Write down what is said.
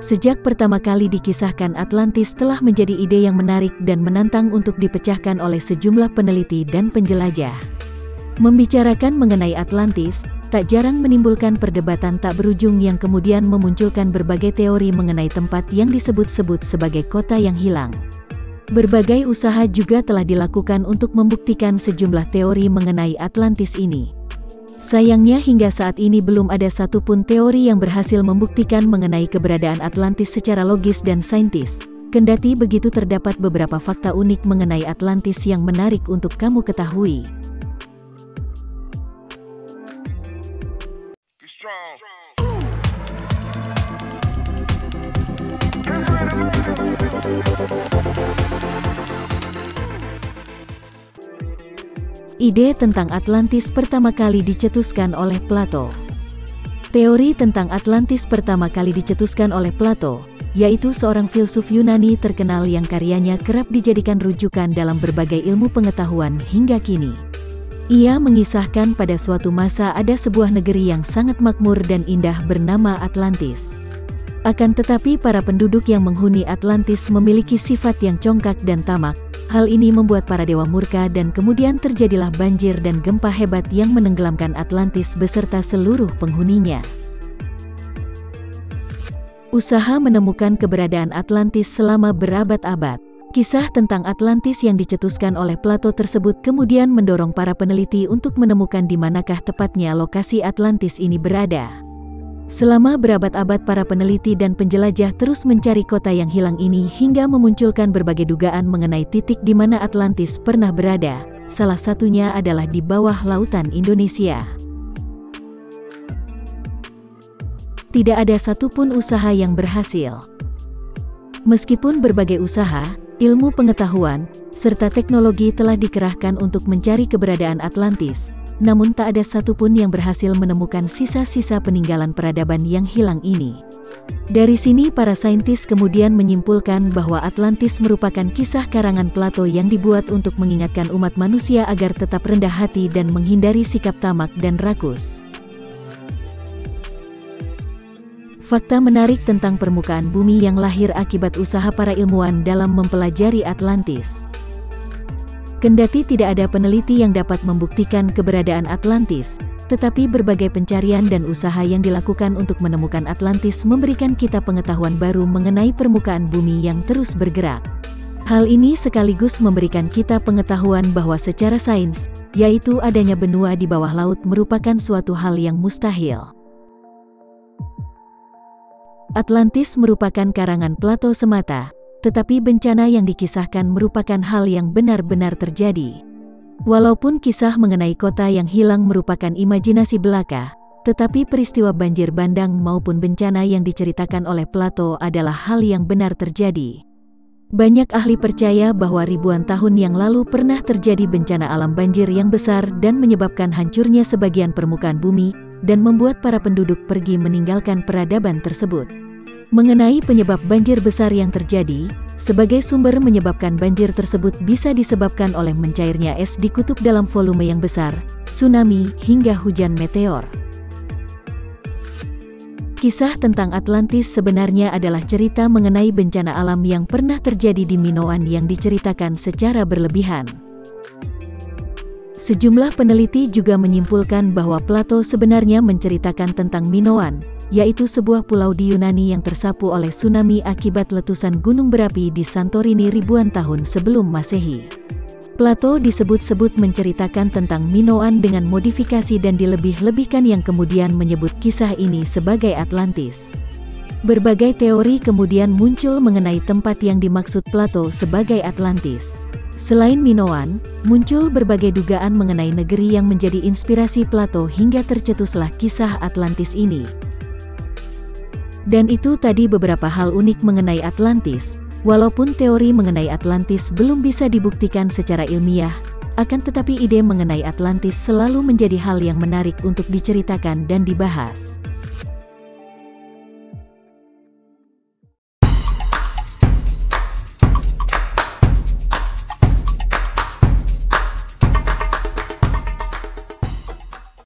Sejak pertama kali dikisahkan, Atlantis telah menjadi ide yang menarik dan menantang untuk dipecahkan oleh sejumlah peneliti dan penjelajah. Membicarakan mengenai Atlantis, tak jarang menimbulkan perdebatan tak berujung yang kemudian memunculkan berbagai teori mengenai tempat yang disebut-sebut sebagai kota yang hilang. Berbagai usaha juga telah dilakukan untuk membuktikan sejumlah teori mengenai Atlantis ini. Sayangnya hingga saat ini belum ada satupun teori yang berhasil membuktikan mengenai keberadaan Atlantis secara logis dan saintis. Kendati begitu, terdapat beberapa fakta unik mengenai Atlantis yang menarik untuk kamu ketahui. Ide tentang Atlantis pertama kali dicetuskan oleh Plato. Teori tentang Atlantis pertama kali dicetuskan oleh Plato, yaitu seorang filsuf Yunani terkenal yang karyanya kerap dijadikan rujukan dalam berbagai ilmu pengetahuan hingga kini. Ia mengisahkan pada suatu masa ada sebuah negeri yang sangat makmur dan indah bernama Atlantis. Akan tetapi para penduduk yang menghuni Atlantis memiliki sifat yang congkak dan tamak. Hal ini membuat para dewa murka dan kemudian terjadilah banjir dan gempa hebat yang menenggelamkan Atlantis beserta seluruh penghuninya. Usaha menemukan keberadaan Atlantis selama berabad-abad. Kisah tentang Atlantis yang dicetuskan oleh Plato tersebut kemudian mendorong para peneliti untuk menemukan di manakah tepatnya lokasi Atlantis ini berada. Selama berabad-abad para peneliti dan penjelajah terus mencari kota yang hilang ini hingga memunculkan berbagai dugaan mengenai titik di mana Atlantis pernah berada. Salah satunya adalah di bawah lautan Indonesia. Tidak ada satupun usaha yang berhasil. Meskipun berbagai usaha, ilmu pengetahuan, serta teknologi telah dikerahkan untuk mencari keberadaan Atlantis, namun tak ada satupun yang berhasil menemukan sisa-sisa peninggalan peradaban yang hilang ini. Dari sini para saintis kemudian menyimpulkan bahwa Atlantis merupakan kisah karangan Plato yang dibuat untuk mengingatkan umat manusia agar tetap rendah hati dan menghindari sikap tamak dan rakus. Fakta menarik tentang permukaan bumi yang lahir akibat usaha para ilmuwan dalam mempelajari Atlantis. Kendati tidak ada peneliti yang dapat membuktikan keberadaan Atlantis, tetapi berbagai pencarian dan usaha yang dilakukan untuk menemukan Atlantis memberikan kita pengetahuan baru mengenai permukaan bumi yang terus bergerak. Hal ini sekaligus memberikan kita pengetahuan bahwa secara sains, yaitu adanya benua di bawah laut merupakan suatu hal yang mustahil. Atlantis merupakan karangan Plato semata. Tetapi bencana yang dikisahkan merupakan hal yang benar-benar terjadi. Walaupun kisah mengenai kota yang hilang merupakan imajinasi belaka, tetapi peristiwa banjir bandang maupun bencana yang diceritakan oleh Plato adalah hal yang benar terjadi. Banyak ahli percaya bahwa ribuan tahun yang lalu pernah terjadi bencana alam banjir yang besar dan menyebabkan hancurnya sebagian permukaan bumi, dan membuat para penduduk pergi meninggalkan peradaban tersebut. Mengenai penyebab banjir besar yang terjadi, sebagai sumber menyebabkan banjir tersebut bisa disebabkan oleh mencairnya es di kutub dalam volume yang besar, tsunami, hingga hujan meteor. Kisah tentang Atlantis sebenarnya adalah cerita mengenai bencana alam yang pernah terjadi di Minoan yang diceritakan secara berlebihan. Sejumlah peneliti juga menyimpulkan bahwa Plato sebenarnya menceritakan tentang Minoan, yaitu sebuah pulau di Yunani yang tersapu oleh tsunami akibat letusan gunung berapi di Santorini ribuan tahun sebelum Masehi. Plato disebut-sebut menceritakan tentang Minoan dengan modifikasi dan dilebih-lebihkan yang kemudian menyebut kisah ini sebagai Atlantis. Berbagai teori kemudian muncul mengenai tempat yang dimaksud Plato sebagai Atlantis. Selain Minoan, muncul berbagai dugaan mengenai negeri yang menjadi inspirasi Plato hingga tercetuslah kisah Atlantis ini. Dan itu tadi beberapa hal unik mengenai Atlantis. Walaupun teori mengenai Atlantis belum bisa dibuktikan secara ilmiah, akan tetapi ide mengenai Atlantis selalu menjadi hal yang menarik untuk diceritakan dan dibahas.